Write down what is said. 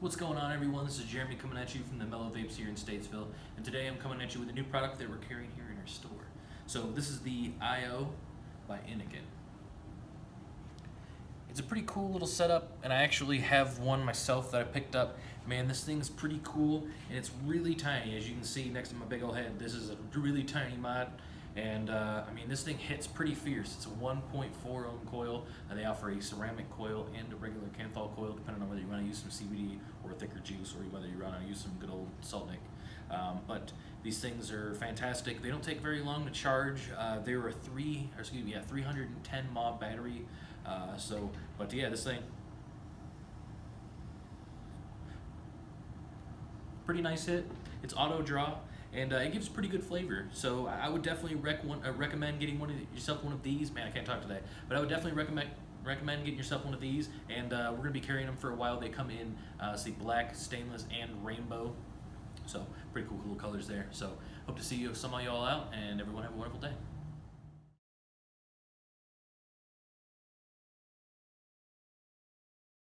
What's going on, everyone? This is Jeremy coming at you from the Mellow Vapes here in Statesville, and today I'm coming at you with a new product that we're carrying here in our store. So this is the IO by Innokin. It's a pretty cool little setup, and I actually have one myself that I picked up. Man, this thing's pretty cool, and it's really tiny. As you can see next to my big old head, this is a really tiny mod. And I mean, this thing hits pretty fierce. It's a 1.4 ohm coil. They offer a ceramic coil and a regular Kanthal coil, depending on whether you want to use some CBD or a thicker juice, or whether you want to use some good old salt nick. But these things are fantastic. They don't take very long to charge. They're a 310 mAh battery. But yeah, this thing, pretty nice hit. It's auto draw, and it gives pretty good flavor. So I would definitely recommend getting yourself one of these. Man, I can't talk today, but I would definitely recommend getting yourself one of these. And we're gonna be carrying them for a while. They come in see black, stainless, and rainbow. So pretty cool colors there. So hope to see some of y'all out, and everyone have a wonderful day.